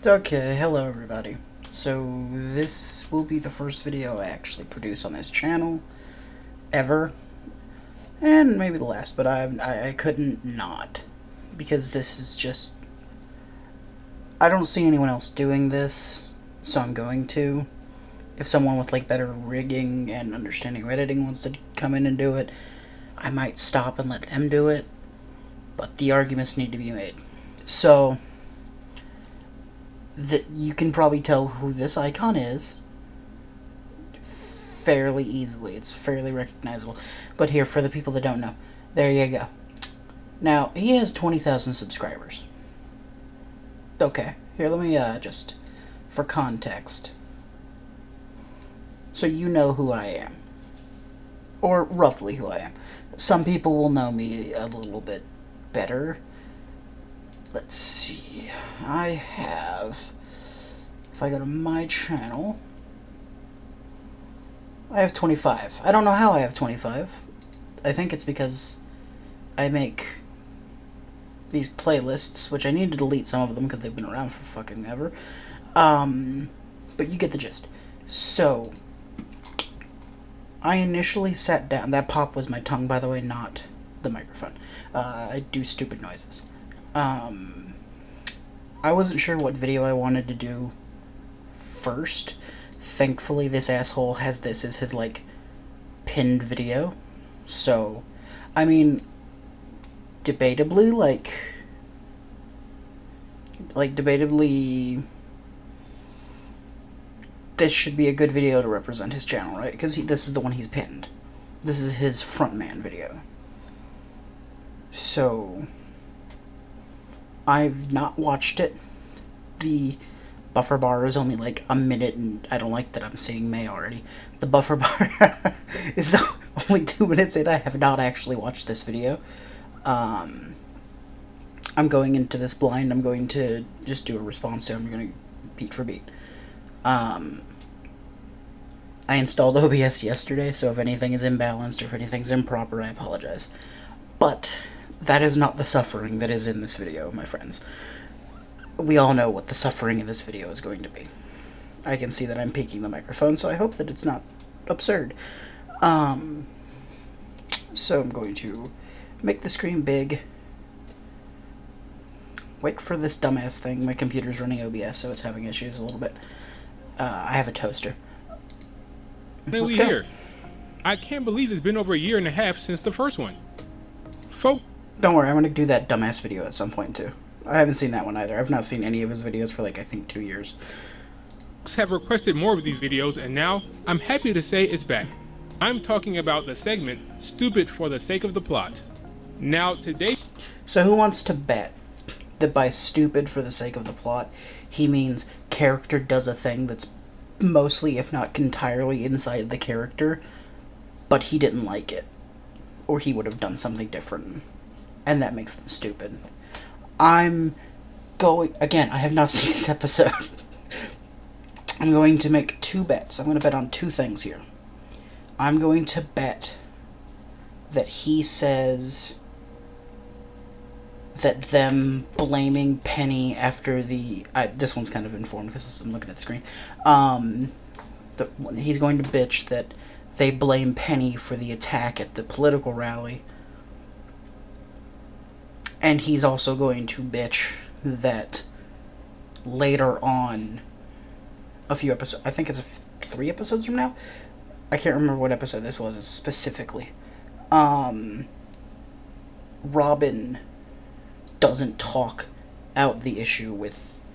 Okay, hello everybody. So this will be the first video I actually produce on this channel, ever, and maybe the last, but I couldn't not, because this is just, I don't see anyone else doing this, so I'm going to. If someone with like better rigging and understanding of editing wants to come in and do it, I might stop and let them do it, but the arguments need to be made. So that you can probably tell who this icon is fairly easily. It's fairly recognizable. But here, for the people that don't know, there you go. Now, he has 20,000 subscribers. Okay, here, let me, just, for context, so you know who I am. Or roughly who I am. Some people will know me a little bit better. Let's see, I have, if I go to my channel, I have 25. I don't know how I have 25. I think it's because I make these playlists, which I need to delete some of them because they've been around for fucking ever. But you get the gist. So, I initially sat down, that pop was my tongue, by the way, not the microphone. I do stupid noises. I wasn't sure what video I wanted to do first. Thankfully, this asshole has this as his, like, pinned video. So, I mean, debatably, debatably, this should be a good video to represent his channel, right? Because this is the one he's pinned. This is his frontman video. So, I've not watched it. The buffer bar is only like a minute, and I don't like that I'm saying May already. The buffer bar is only 2 minutes in. I have not actually watched this video. I'm going into this blind. I'm going to just do a response to him. I'm going to beat for beat. I installed OBS yesterday, so if anything is imbalanced or if anything's improper, I apologize. But that is not the suffering that is in this video, my friends. We all know what the suffering in this video is going to be. I can see that I'm peeking the microphone, so I hope that it's not absurd. So I'm going to make the screen big. Wait for this dumbass thing. My computer's running OBS, so it's having issues a little bit. I have a toaster. Let's go. Here. I can't believe it's been over a year and a half since the first one. Don't worry, I'm going to do that dumbass video at some point, too. I haven't seen that one either. I've not seen any of his videos for, like, I think 2 years. Have requested more of these videos, and now I'm happy to say it's back. I'm talking about the segment, Stupid for the Sake of the Plot. Now, today... So who wants to bet that by stupid for the sake of the plot, he means character does a thing that's mostly, if not entirely, inside the character, but he didn't like it. Or he would have done something different. And that makes them stupid. I'm going... Again, I have not seen this episode. I'm going to make 2 bets. I'm going to bet on 2 things here. I'm going to bet that he says that them blaming Penny after the... this one's kind of informed because I'm looking at the screen. He's going to bitch that they blame Penny for the attack at the political rally. And he's also going to bitch that later on, a few episodes, I think it's 3 episodes from now? I can't remember what episode this was specifically. Robin doesn't talk out the issue with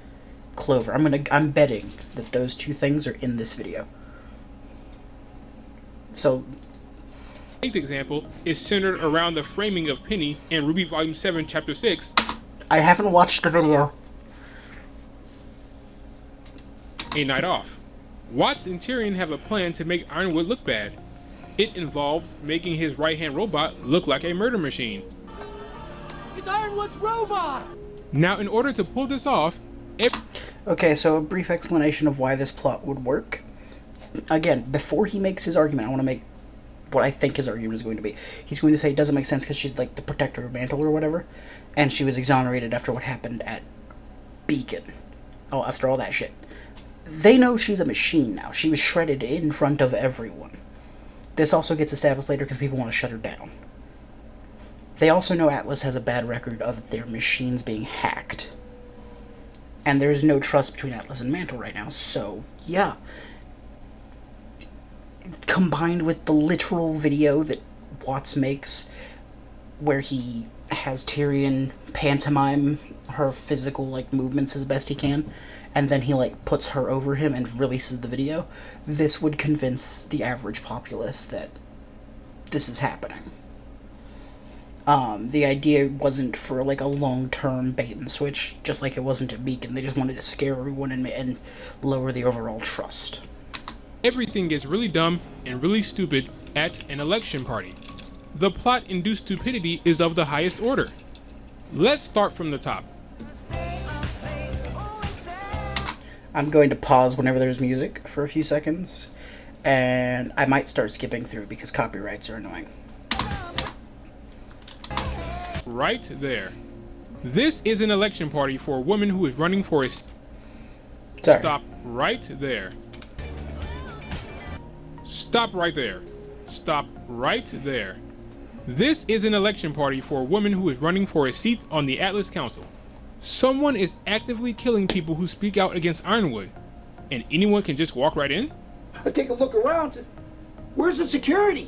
Clover. I'm betting that those 2 things are in this video. So... Today's example is centered around the framing of Penny in RWBY Volume 7, Chapter 6. I haven't watched the video. A Night Off. Watts and Tyrion have a plan to make Ironwood look bad. It involves making his right-hand robot look like a murder machine. It's Ironwood's robot! Now, in order to pull this off... Okay, so a brief explanation of why this plot would work. Again, before he makes his argument, I want to make what I think his argument is going to be. He's going to say it doesn't make sense because she's like the protector of Mantle or whatever, and she was exonerated after what happened at Beacon. after all that shit. They know she's a machine now. She was shredded in front of everyone. This also gets established later because people want to shut her down. They also know Atlas has a bad record of their machines being hacked. And there's no trust between Atlas and Mantle right now, so, yeah. Combined with the literal video that Watts makes, where he has Tyrion pantomime her physical, like, movements as best he can, and then he, like, puts her over him and releases the video, this would convince the average populace that this is happening. The idea wasn't for, like, a long-term bait and switch, just like it wasn't at Beacon. They just wanted to scare everyone and lower the overall trust. Everything gets really dumb and really stupid at an election party. The plot-induced stupidity is of the highest order. Let's start from the top. I'm going to pause whenever there's music for a few seconds, and I might start skipping through because copyrights are annoying. Right there. This is an election party for a woman who is running for a... Sorry. Stop right there. Stop right there. Stop right there. This is an election party for a woman who is running for a seat on the Atlas Council. Someone is actively killing people who speak out against Ironwood, and anyone can just walk right in? I take a look around. Where's the security?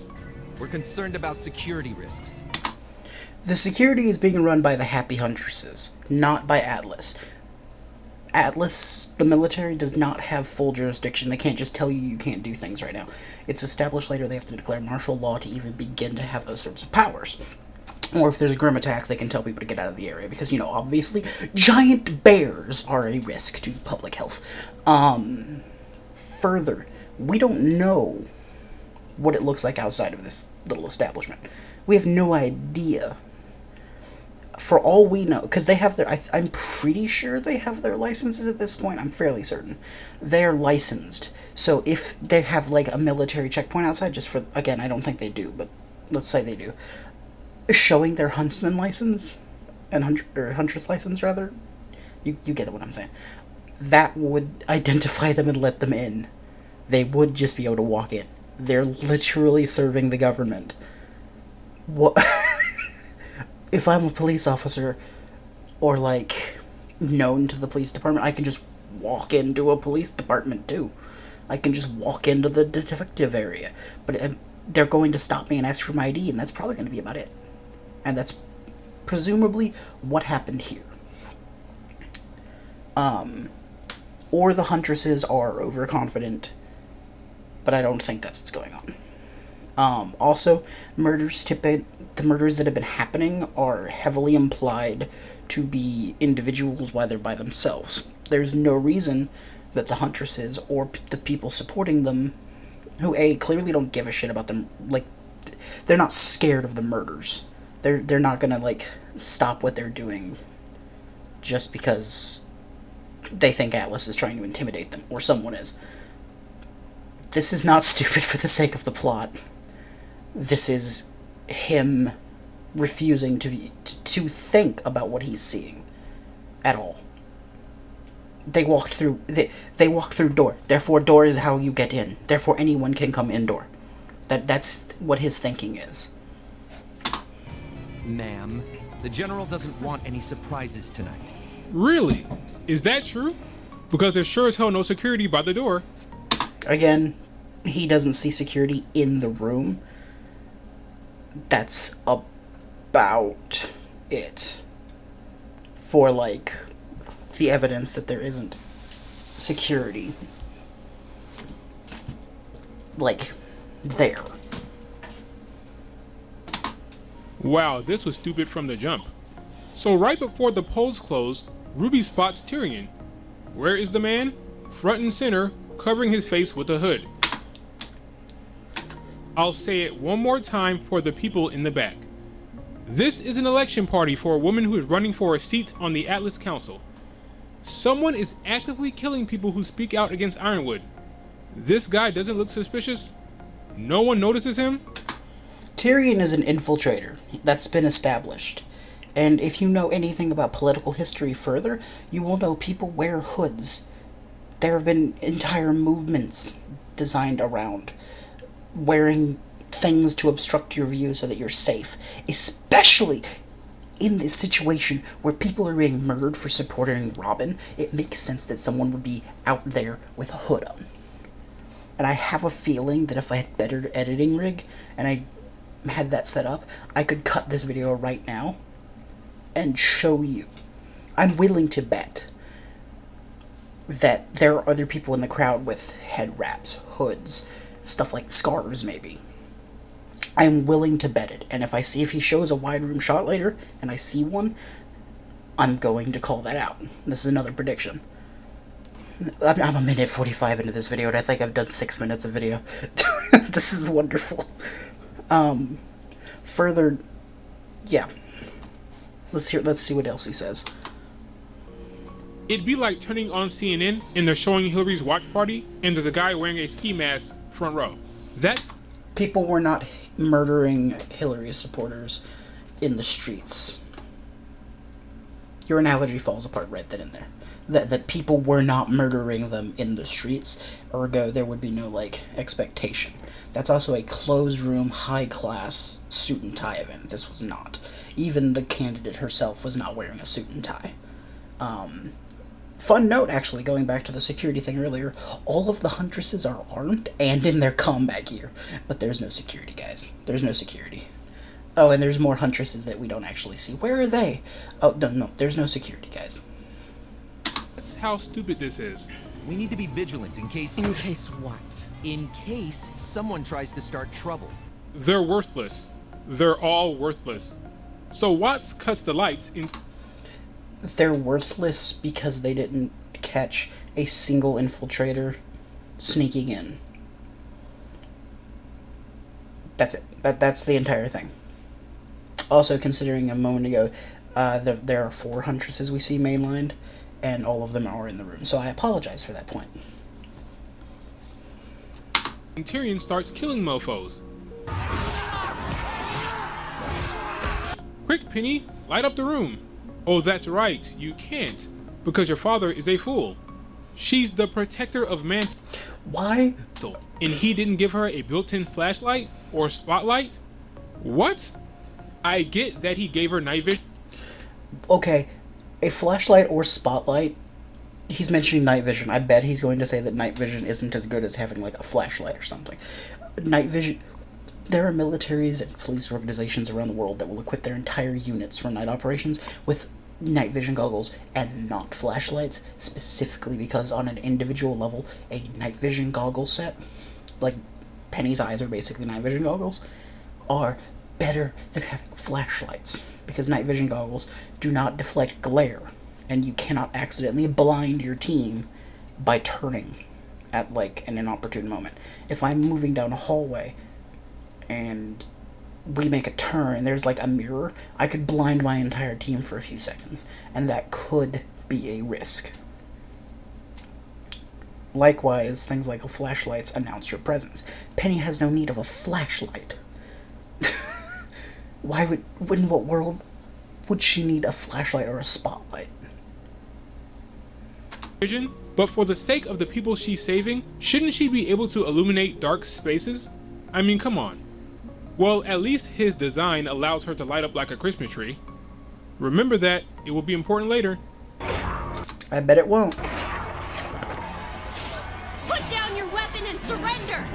We're concerned about security risks. The security is being run by the Happy Huntresses, not by Atlas. Atlas, the military, does not have full jurisdiction. They can't just tell you can't do things right now. It's established later they have to declare martial law to even begin to have those sorts of powers. Or if there's a grim attack, they can tell people to get out of the area, because, you know, obviously, giant bears are a risk to public health. Further, we don't know what it looks like outside of this little establishment. We have no idea. For all we know, because they have their, I'm pretty sure they have their licenses at this point, I'm fairly certain. They're licensed, so if they have, like, a military checkpoint outside, just for, again, I don't think they do, but let's say they do, showing their huntsman license, and huntress license, rather, you get what I'm saying, that would identify them and let them in. They would just be able to walk in. They're literally serving the government. What? If I'm a police officer, or, like, known to the police department, I can just walk into a police department, too. I can just walk into the detective area. But they're going to stop me and ask for my ID, and that's probably going to be about it. And that's presumably what happened here. Or the Huntresses are overconfident, but I don't think that's what's going on. Also, the murders that have been happening are heavily implied to be individuals while they're by themselves. There's no reason that the Huntresses or the people supporting them, who clearly don't give a shit about them, like, they're not scared of the murders. They're not gonna, like, stop what they're doing just because they think Atlas is trying to intimidate them, or someone is. This is not stupid for the sake of the plot. This is him refusing to think about what he's seeing at all. They walk through door. Therefore, door is how you get in. Therefore, anyone can come indoor. That's what his thinking is. Ma'am, the General doesn't want any surprises tonight. Really? Is that true? Because there's sure as hell no security by the door. Again, he doesn't see security in the room. That's about it for, like, the evidence that there isn't security, like, there. Wow, this was stupid from the jump. So right before the polls close, Ruby spots Tyrion. Where is the man? Front and center, covering his face with a hood. I'll say it one more time for the people in the back. This is an election party for a woman who is running for a seat on the Atlas Council. Someone is actively killing people who speak out against Ironwood. This guy doesn't look suspicious? No one notices him? Tyrion is an infiltrator. That's been established. And if you know anything about political history further, you will know people wear hoods. There have been entire movements designed around wearing things to obstruct your view so that you're safe. Especially in this situation where people are being murdered for supporting Robin, it makes sense that someone would be out there with a hood on. And I have a feeling that if I had better editing rig and I had that set up, I could cut this video right now and show you. I'm willing to bet that there are other people in the crowd with head wraps, hoods, stuff like scarves maybe. I'm willing to bet it, and if he shows a wide room shot later, and I see one, I'm going to call that out. This is another prediction. I'm a minute 45 into this video, and I think I've done 6 minutes of video. This is wonderful. Further, yeah. Let's see what else he says. It'd be like turning on CNN and they're showing Hillary's watch party, and there's a guy wearing a ski mask front row. That people were not murdering Hillary supporters in the streets. Your analogy falls apart right then and there. That people were not murdering them in the streets, ergo there would be no, like, expectation. That's also a closed room, high-class suit and tie event. This was not. Even the candidate herself was not wearing a suit and tie. Fun note, actually, going back to the security thing earlier, all of the huntresses are armed and in their combat gear. But there's no security, guys. There's no security. Oh, and there's more huntresses that we don't actually see. Where are they? Oh, no, there's no security, guys. That's how stupid this is. We need to be vigilant in case... In case what? In case someone tries to start trouble. They're worthless. They're all worthless. So Watts cuts the lights in... They're worthless because they didn't catch a single infiltrator sneaking in. That's it. That's the entire thing. Also, considering a moment ago, there are 4 huntresses we see mainlined, and all of them are in the room. So I apologize for that point. And Tyrion starts killing mofos. Quick, Penny, light up the room. Oh, that's right, you can't, because your father is a fool. She's the protector of Mantle. Why? And he didn't give her a built-in flashlight or spotlight? What? I get that he gave her night vision. Okay, a flashlight or spotlight. He's mentioning night vision. I bet he's going to say that night vision isn't as good as having, like, a flashlight or something. Night vision... There are militaries and police organizations around the world that will equip their entire units for night operations with night vision goggles and not flashlights, specifically because on an individual level, a night vision goggle set, like Penny's eyes are basically night vision goggles, are better than having flashlights, because night vision goggles do not deflect glare, and you cannot accidentally blind your team by turning at, like, an inopportune moment. If I'm moving down a hallway and we make a turn and there's like a mirror, I could blind my entire team for a few seconds, and that could be a risk. Likewise, things like flashlights announce your presence. Penny has no need of a flashlight. In what world would she need a flashlight or a spotlight? Vision, but for the sake of the people she's saving, shouldn't she be able to illuminate dark spaces? I mean, come on. Well, at least his design allows her to light up like a Christmas tree. Remember that, it will be important later. I bet it won't. Put down your weapon and surrender!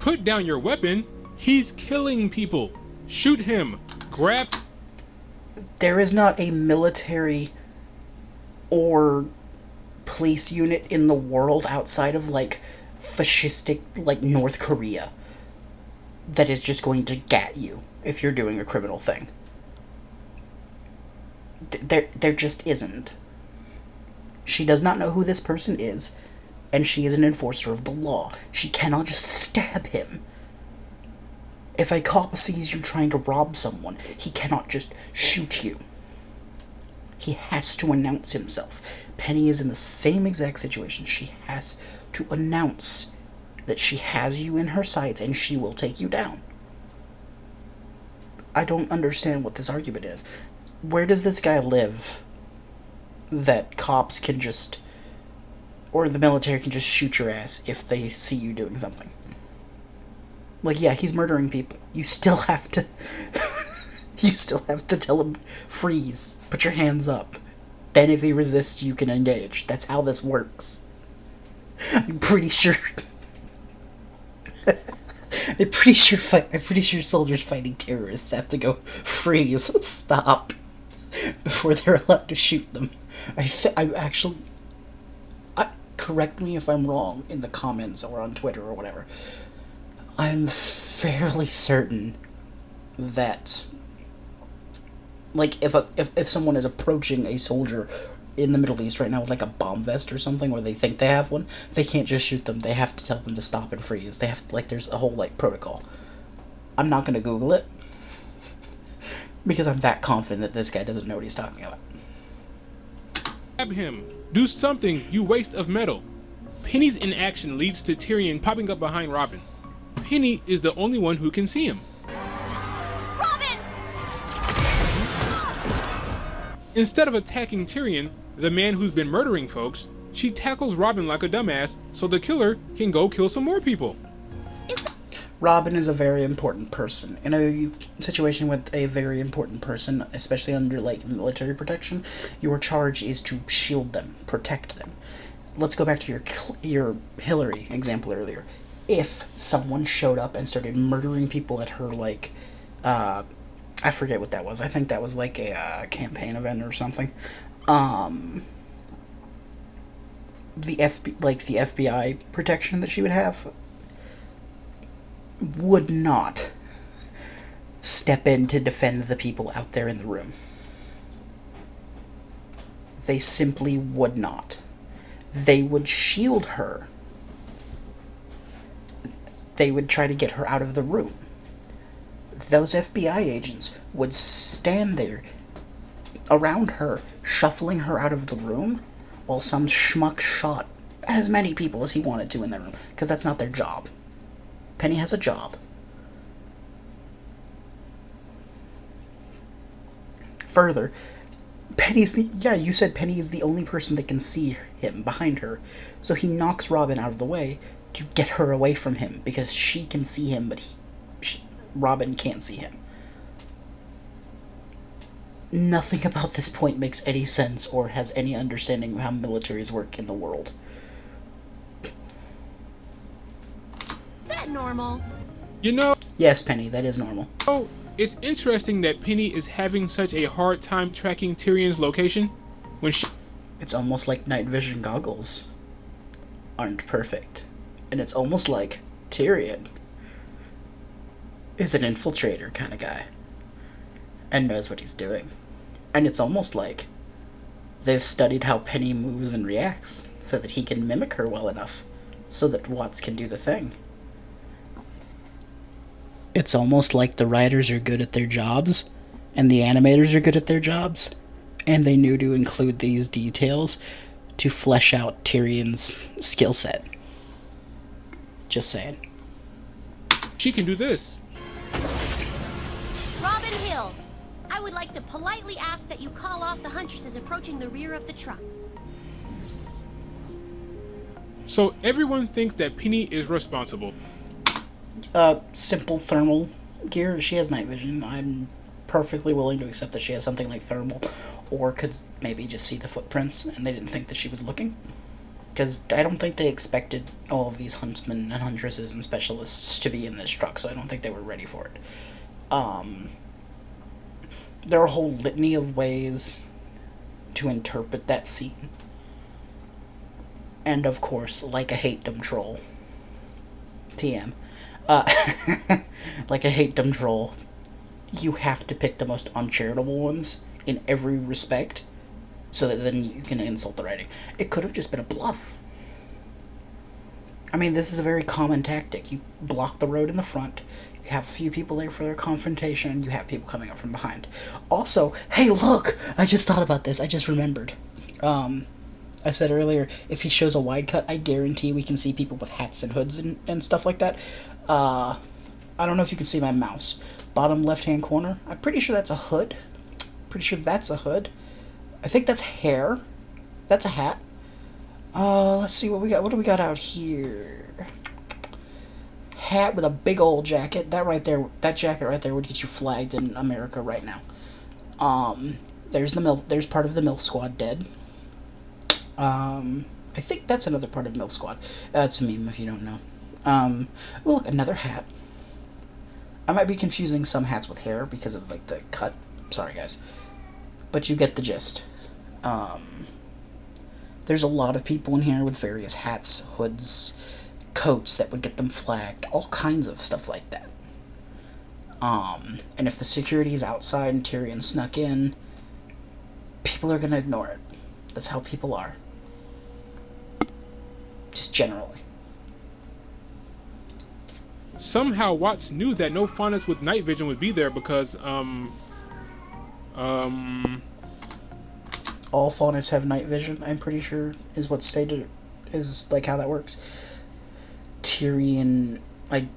Put down your weapon? He's killing people. Shoot him. Grab... There is not a military or police unit in the world outside of, like, fascistic, like, North Korea that is just going to gat you if you're doing a criminal thing. There just isn't. She does not know who this person is, and she is an enforcer of the law. She cannot just stab him. If a cop sees you trying to rob someone, he cannot just shoot you. He has to announce himself. Penny is in the same exact situation. She has to announce that she has you in her sights and she will take you down. I don't understand what this argument is. Where does this guy live that cops can just, or the military can just shoot your ass if they see you doing something? Like, yeah, he's murdering people. You still have to, you still have to tell him, freeze, put your hands up. Then if he resists, you can engage. That's how this works. I'm pretty sure. I'm pretty sure soldiers fighting terrorists have to go freeze, stop, before they're allowed to shoot them. Correct me if I'm wrong in the comments or on Twitter or whatever. I'm fairly certain that, like, if someone is approaching a soldier in the Middle East right now with, like, a bomb vest or something, or they think they have one, they can't just shoot them. They have to tell them to stop and freeze. They have to, like, there's a whole, like, protocol. I'm not gonna Google it, because I'm that confident that this guy doesn't know what he's talking about. Grab him. Do something, you waste of metal. Penny's inaction leads to Tyrion popping up behind Robin. Penny is the only one who can see him. Robin! Instead of attacking Tyrion, the man who's been murdering folks, she tackles Robin like a dumbass so the killer can go kill some more people. Robin is a very important person. In a situation with a very important person, especially under, like, military protection, your charge is to shield them, protect them. Let's go back to your Hillary example earlier. If someone showed up and started murdering people at her, like, I forget what that was. I think that was, like, a campaign event or something. The FBI protection that she would have would not step in to defend the people out there in the room. They simply would not. They would shield her. They would try to get her out of the room. Those FBI agents would stand there around her, shuffling her out of the room, while some schmuck shot as many people as he wanted to in that room, because that's not their job. Penny has a job. Further, you said Penny is the only person that can see him behind her, so he knocks Robin out of the way to get her away from him, because she can see him, but Robin can't see him. Nothing about this point makes any sense or has any understanding of how militaries work in the world. Is that normal? You know, Yes, Penny, that is normal. it's interesting that Penny is having such a hard time tracking Tyrion's location when she... It's almost like night vision goggles aren't perfect. And it's almost like Tyrion is an infiltrator kind of guy and knows what he's doing. And it's almost like they've studied how Penny moves and reacts so that he can mimic her well enough so that Watts can do the thing. It's almost like the writers are good at their jobs and the animators are good at their jobs, and they knew to include these details to flesh out Tyrion's skill set. Just saying. She can do this. Robin Hill, I would like to politely ask that you call off the huntresses approaching the rear of the truck. So everyone thinks that Penny is responsible. Simple thermal gear. She has night vision. I'm perfectly willing to accept that she has something like thermal, or could maybe just see the footprints and they didn't think that she was looking. Because I don't think they expected all of these huntsmen and huntresses and specialists to be in this truck, so I don't think they were ready for it. There are a whole litany of ways to interpret that scene. And of course, like a hate-dom troll. TM. Like a hate-dom troll, you have to pick the most uncharitable ones in every respect, so that then you can insult the writing. It could have just been a bluff. I mean, this is a very common tactic. You block the road in the front, you have a few people there for their confrontation, and you have people coming up from behind. Also, hey look! I just thought about this, I just remembered. I said earlier, if he shows a wide cut, I guarantee we can see people with hats and hoods and stuff like that. I don't know if you can see my mouse. Bottom left-hand corner, I'm pretty sure that's a hood. Pretty sure that's a hood. I think that's hair. That's a hat. Let's see what we got. What do we got out here? Hat with a big old jacket. That right there, that jacket right there would get you flagged in America right now. There's there's part of the MILF squad dead. I think that's another part of MILF squad. It's a meme if you don't know. Oh look, another hat. I might be confusing some hats with hair because of like the cut. Sorry guys. But you get the gist. There's a lot of people in here with various hats, hoods, coats that would get them flagged, all kinds of stuff like that. And if the security is outside and Tyrion snuck in, people are gonna ignore it. That's how people are. Just generally. Somehow Watts knew that no faunus with night vision would be there because, all faunus have night vision, I'm pretty sure, is what's stated, is like how that works. Tyrion, I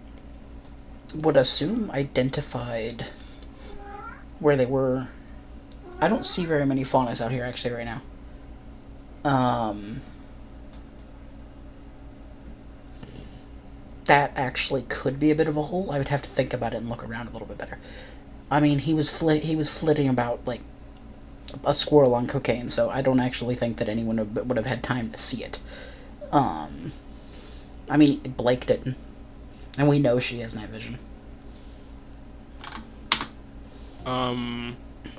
would assume, identified where they were. I don't see very many faunus out here actually right now. That actually could be a bit of a hole. I would have to think about it and look around a little bit better. I mean, he was flitting about like a squirrel on cocaine, so I don't actually think that anyone would have had time to see it. I mean, Blake didn't, and we know she has night vision.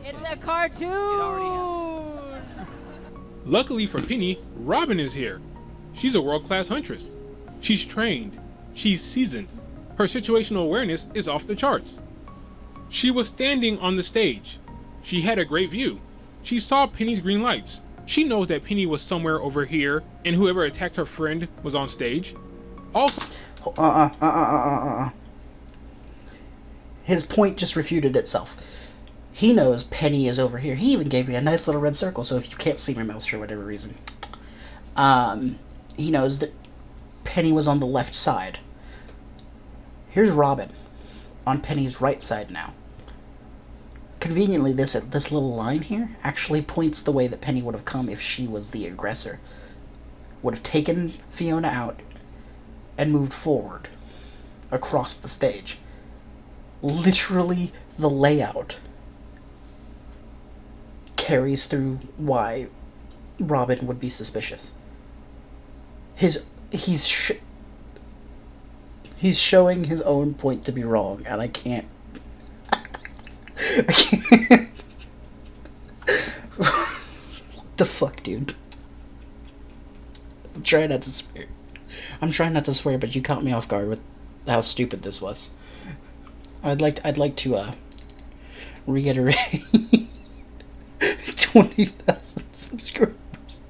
It's a cartoon! Luckily for Penny, Robin is here. She's a world-class huntress. She's trained. She's seasoned. Her situational awareness is off the charts. She was standing on the stage. She had a great view. She saw Penny's green lights. She knows that Penny was somewhere over here, and whoever attacked her friend was on stage. Also, His point just refuted itself. He knows Penny is over here. He even gave me a nice little red circle, so if you can't see my mouse for whatever reason. He knows that Penny was on the left side. Here's Robin, on Penny's right side now. Conveniently, this little line here actually points the way that Penny would have come if she was the aggressor. Would have taken Fiona out and moved forward across the stage. Literally, the layout carries through why Robin would be suspicious. He's showing his own point to be wrong, and I can't. I can't. What the fuck, dude? I'm trying not to swear. But you caught me off guard with how stupid this was. I'd like to reiterate 20,000 subscribers.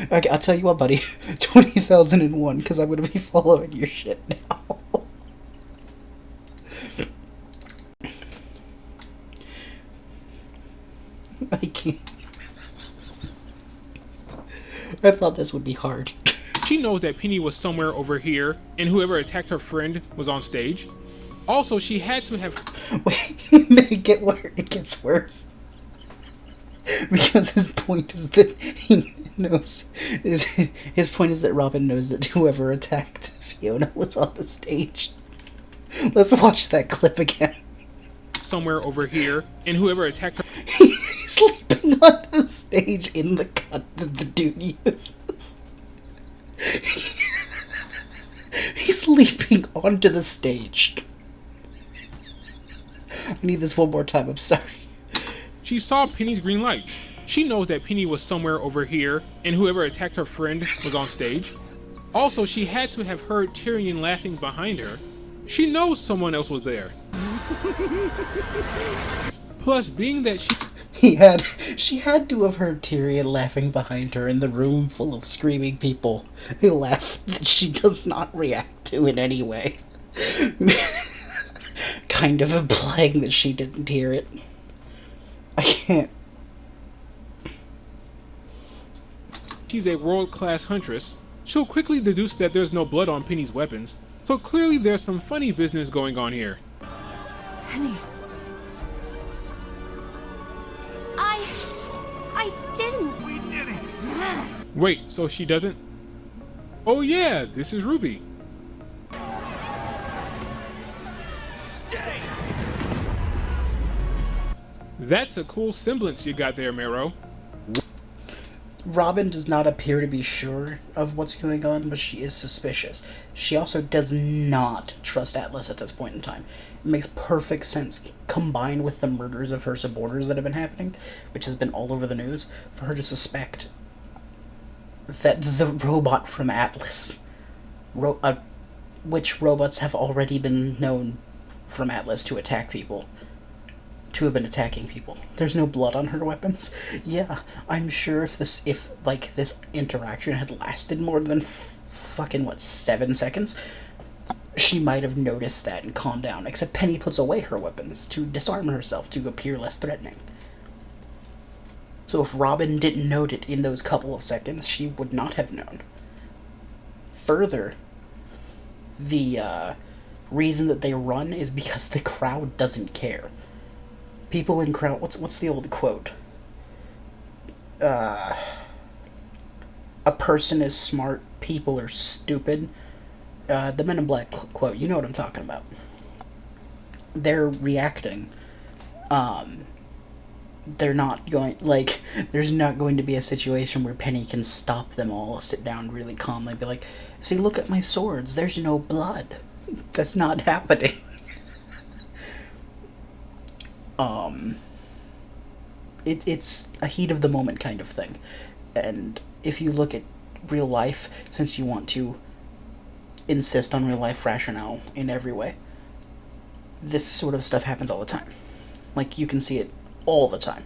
I'll tell you what, buddy. 20,001, because I'm gonna be following your shit now. I can't. I thought this would be hard. she knows that Penny was somewhere over here, and whoever attacked her friend was on stage. Also, she had to have... Wait, it gets worse. Because his point is that he knows... His point is that Robin knows that whoever attacked Fiona was on the stage. Let's watch that clip again. Somewhere over here, and whoever attacked her... He's sleeping on the stage in the cut that the dude uses. He's leaping onto the stage. I need this one more time, I'm sorry. She saw Penny's green lights. She knows that Penny was somewhere over here, and whoever attacked her friend was on stage. Also, she had to have heard Tyrion laughing behind her. She knows someone else was there. Plus, being that she had to have heard Tyrion laughing behind her in the room full of screaming people who laugh that she does not react to in any way. Kind of implying that she didn't hear it. I can't. She's a world-class huntress. She'll quickly deduce that there's no blood on Penny's weapons, so clearly there's some funny business going on here. Penny. Wait, so she doesn't? Oh yeah, this is RWBY. That's a cool semblance you got there, Mero. Robin does not appear to be sure of what's going on, but she is suspicious. She also does not trust Atlas at this point in time. It makes perfect sense, combined with the murders of her subordinators that have been happening, which has been all over the news, for her to suspect that the robot from Atlas, which robots have already been known from Atlas to attack people, to have been attacking people. There's no blood on her weapons. Yeah, I'm sure if this interaction had lasted more than fucking, 7 seconds, she might have noticed that and calmed down, except Penny puts away her weapons to disarm herself, to appear less threatening. So if Robin didn't note it in those couple of seconds, she would not have known. Further, the reason that they run is because the crowd doesn't care. People in crowd... What's the old quote? A person is smart, people are stupid. The Men in Black quote, you know what I'm talking about. They're reacting. They're not going... there's not going to be a situation where Penny can stop them all, sit down really calmly, be like, see, look at my swords, there's no blood. That's not happening. It's a heat of the moment kind of thing. And if you look at real life, since you want to insist on real life rationale in every way, this sort of stuff happens all the time. Like, you can see it all the time.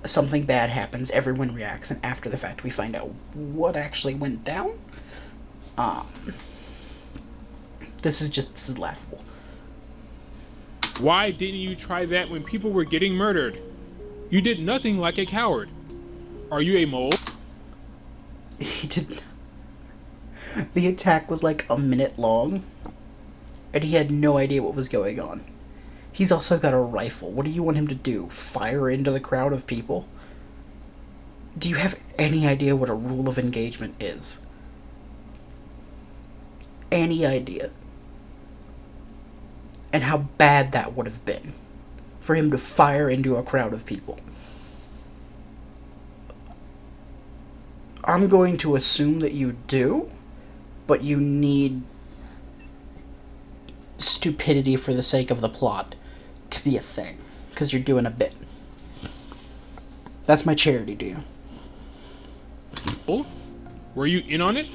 Something bad happens, everyone reacts, and after the fact we find out what actually went down. This is laughable. Why didn't you try that when people were getting murdered? You did nothing like a coward. Are you a mole? He did. The attack was like a minute long, and he had no idea what was going on. He's also got a rifle. What do you want him to do? Fire into the crowd of people? Do you have any idea what a rule of engagement is? Any idea? And how bad that would have been for him to fire into a crowd of people. I'm going to assume that you do, but you need stupidity for the sake of the plot to be a thing, because you're doing a bit. That's my charity to you. Oh? Were you in on it?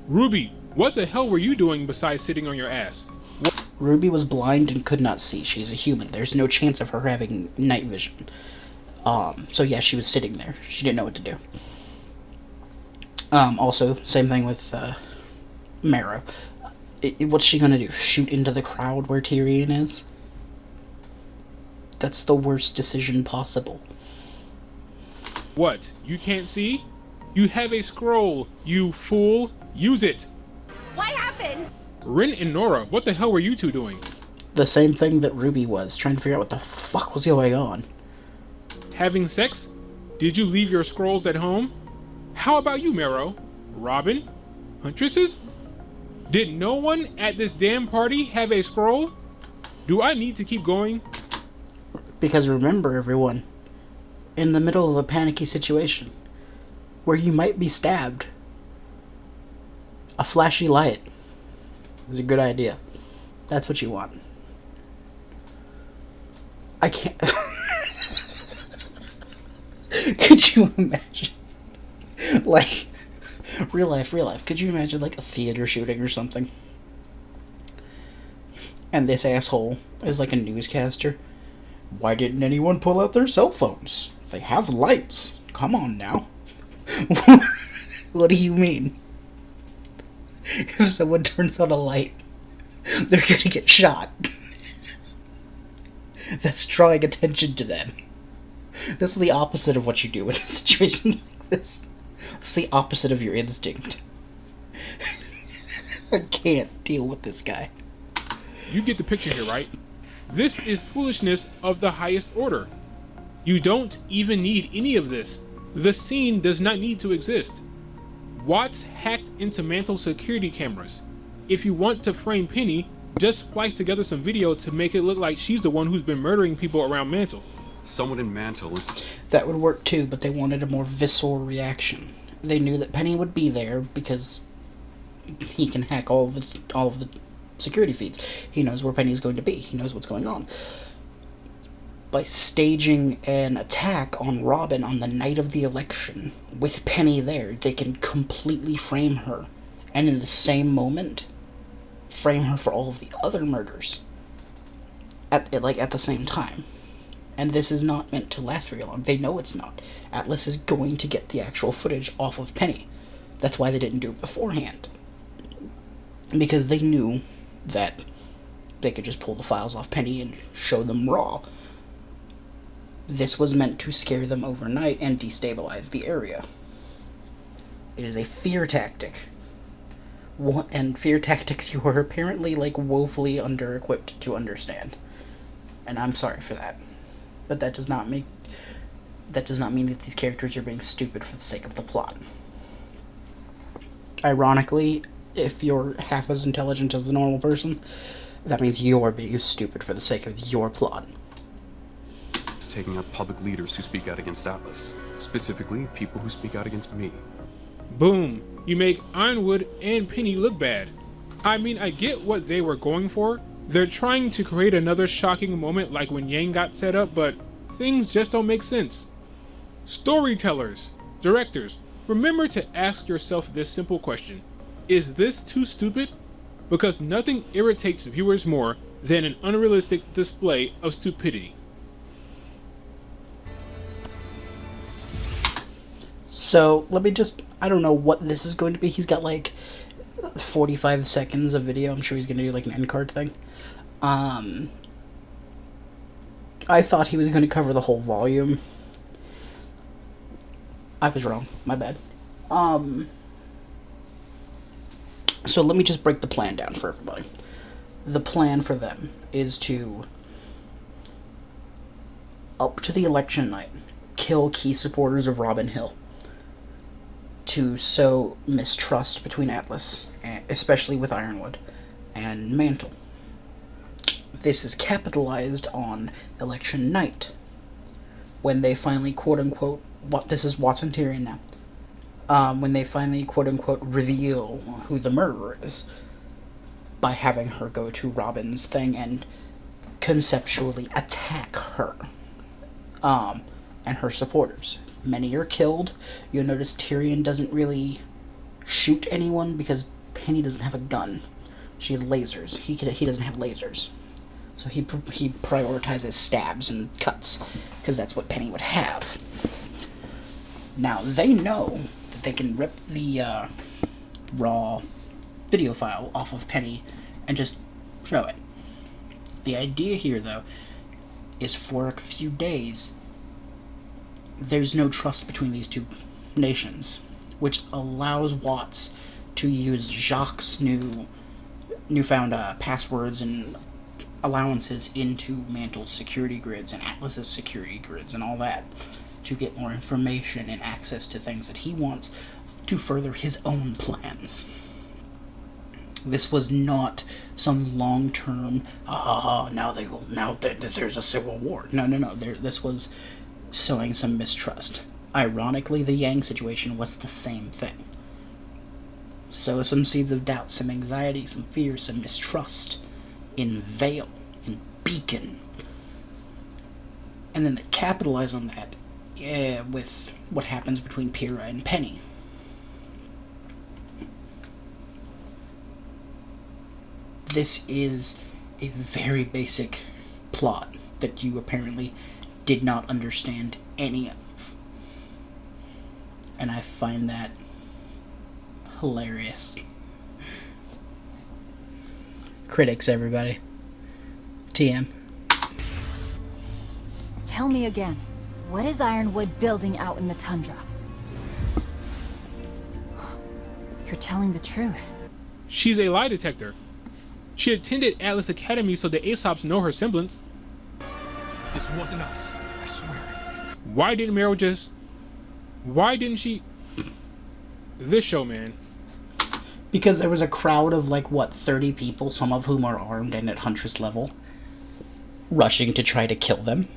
RWBY, what the hell were you doing besides sitting on your ass? RWBY was blind and could not see. She's a human. There's no chance of her having night vision. So yeah, she was sitting there. She didn't know what to do. Also, same thing with Mero. What's she gonna do? Shoot into the crowd where Tyrion is? That's the worst decision possible. What? You can't see? You have a scroll, you fool. Use it. What happened? Rin and Nora, what the hell were you two doing? The same thing that RWBY was, trying to figure out what the fuck was going on. Having sex? Did you leave your scrolls at home? How about you, Mero? Robin? Huntresses? Did no one at this damn party have a scroll? Do I need to keep going? Because remember, everyone, in the middle of a panicky situation, where you might be stabbed, a flashy light is a good idea. That's what you want. I can't... Could you imagine? Like, real life. Could you imagine, like, a theater shooting or something? And this asshole is like a newscaster. Why didn't anyone pull out their cell phones? They have lights. Come on now. What do you mean? If someone turns on a light, they're gonna get shot. That's drawing attention to them. That's the opposite of what you do in a situation like this. It's the opposite of your instinct. I can't deal with this guy. You get the picture here, right? This is foolishness of the highest order. You don't even need any of this. The scene does not need to exist. Watts hacked into Mantle's security cameras. If you want to frame Penny, just splice together some video to make it look like she's the one who's been murdering people around Mantle. Someone in Mantle is... That would work too, but they wanted a more visceral reaction. They knew that Penny would be there because he can hack all of the security feeds. He knows where Penny's going to be. He knows what's going on. By staging an attack on Robin on the night of the election, with Penny there, they can completely frame her, and in the same moment, frame her for all of the other murders at the same time. And this is not meant to last very long. They know it's not. Atlas is going to get the actual footage off of Penny. That's why they didn't do it beforehand. Because they knew that they could just pull the files off Penny and show them raw. This was meant to scare them overnight and destabilize the area. It is a fear tactic. And fear tactics you are apparently, woefully under-equipped to understand. And I'm sorry for that. But that does not mean that these characters are being stupid for the sake of the plot. Ironically, if you're half as intelligent as the normal person, that means you're being stupid for the sake of your plot. taking out public leaders who speak out against Atlas. Specifically, people who speak out against me. Boom. You make Ironwood and Penny look bad. I mean, I get what they were going for. They're trying to create another shocking moment like when Yang got set up, but things just don't make sense. Storytellers, directors, remember to ask yourself this simple question. Is this too stupid? Because nothing irritates viewers more than an unrealistic display of stupidity. So, let me just, I don't know what this is going to be. He's got like 45 seconds of video. I'm sure he's going to do like an end card thing. I thought he was going to cover the whole volume. I was wrong. My bad. So let me just break the plan down for everybody. The plan for them is to, up to the election night, kill key supporters of Robin Hill. To sow mistrust between Atlas, especially with Ironwood, and Mantle. This is capitalized on election night, when they finally quote-unquote, this is Watson Tyrion now, when they finally quote-unquote reveal who the murderer is, by having her go to Robin's thing and conceptually attack her, and her supporters. Many are killed. You'll notice Tyrion doesn't really shoot anyone because Penny doesn't have a gun. She has lasers. He doesn't have lasers. So he prioritizes stabs and cuts, because that's what Penny would have. Now, they know that they can rip the raw video file off of Penny and just show it. The idea here, though, is for a few days, there's no trust between these two nations, which allows Watts to use Jacques' newfound passwords and allowances into Mantle's security grids and Atlas's security grids and all that to get more information and access to things that he wants to further his own plans. This was not some long-term, there's a civil war. No. This was sowing some mistrust. Ironically, the Yang situation was the same thing. Sow some seeds of doubt, some anxiety, some fear, some mistrust in Vale, in Beacon. And then they capitalize on that with what happens between Pyrrha and Penny. This is a very basic plot that you apparently did not understand any of. And I find that hilarious. Critics, everybody. TM. Tell me again, what is Ironwood building out in the tundra? You're telling the truth. She's a lie detector. She attended Atlas Academy so the Aesops know her semblance. This wasn't us, I swear. Why didn't Meryl just Why didn't she... This show, man. Because there was a crowd of, like, what, 30 people, some of whom are armed and at Huntress level, rushing to try to kill them.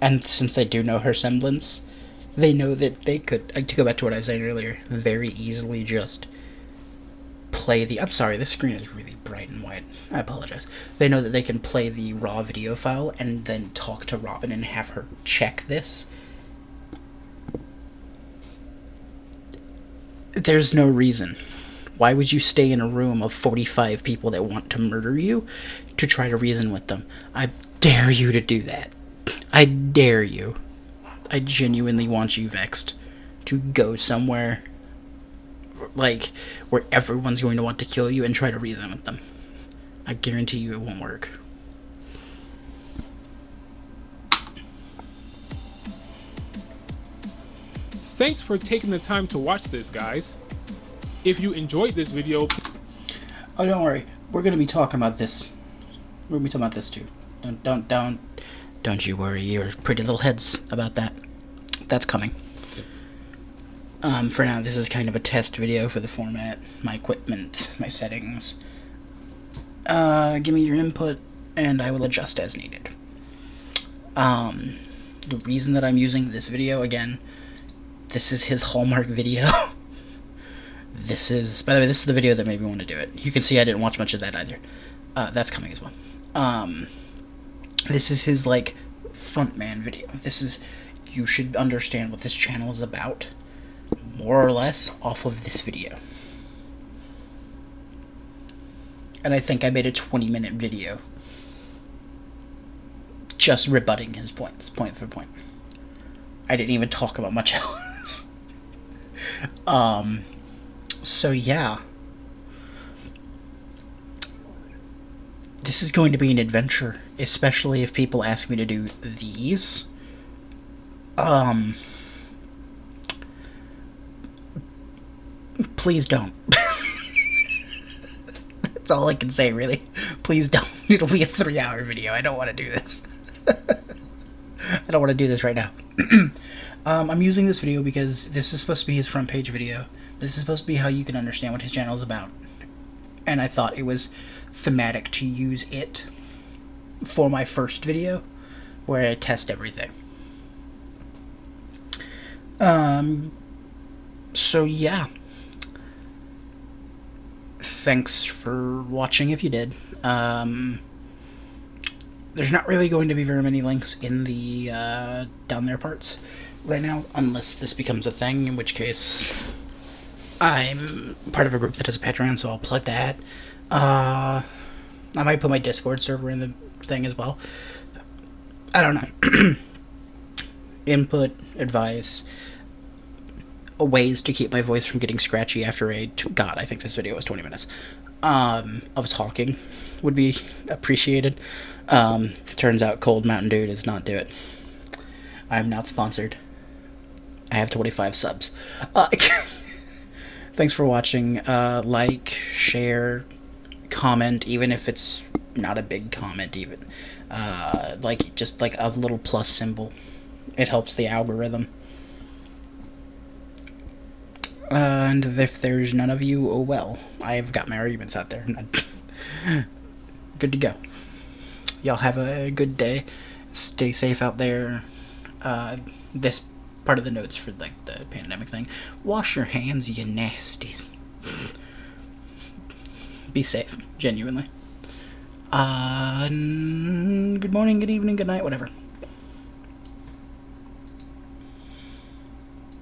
And since they do know her semblance, they know that they could, to go back to what I was saying earlier, very easily just play the... I'm sorry, this screen is really bright and white. I apologize. They know that they can play the raw video file and then talk to Robin and have her check this. There's no reason. Why would you stay in a room of 45 people that want to murder you to try to reason with them? I dare you to do that. I dare you. I genuinely want you, Vexed, to go somewhere, like, where everyone's going to want to kill you and try to reason with them. I guarantee you it won't work. Thanks for taking the time to watch this, guys. If you enjoyed this video... Oh, don't worry. We're going to be talking about this. We're going to be talking about this, too. Don't you worry your pretty little heads about that. That's coming. For now, this is kind of a test video for the format, my equipment, my settings. Give me your input, and I will adjust as needed. The reason that I'm using this video, again, this is his Hallmark video. This is, by the way, this is the video that made me want to do it. You can see I didn't watch much of that either. That's coming as well. This is his, like, frontman video. This is, you should understand what this channel is about, more or less, off of this video. And I think I made a 20-minute video just rebutting his points, point for point. I didn't even talk about much else. So yeah. This is going to be an adventure, especially if people ask me to do these. Please don't. That's all I can say, really. Please don't. It'll be a 3-hour video. I don't want to do this. I don't want to do this right now. I'm using this video because this is supposed to be his front page video. This is supposed to be how you can understand what his channel is about. And I thought it was thematic to use it for my first video, where I test everything. So yeah. Thanks for watching if you did. There's not really going to be very many links in the down there parts right now, unless this becomes a thing, in which case I'm part of a group that has a Patreon, so I'll plug that. I might put my Discord server in the thing as well. I don't know. Input, advice, ways to keep my voice from getting scratchy after God, I think this video was 20 minutes of talking would be appreciated. Turns out Cold Mountain Dew does not do it. I'm not sponsored. I have 25 subs. Thanks for watching. Like, share, comment, even if it's not a big comment, even. Like, just like a little plus symbol. It helps the algorithm. And if there's none of you, oh well. I've got my arguments out there. Good to go. Y'all have a good day. Stay safe out there. This part of the notes for, like, the pandemic thing. Wash your hands, you nasties. Be safe, genuinely. Good morning, good evening, good night, whatever.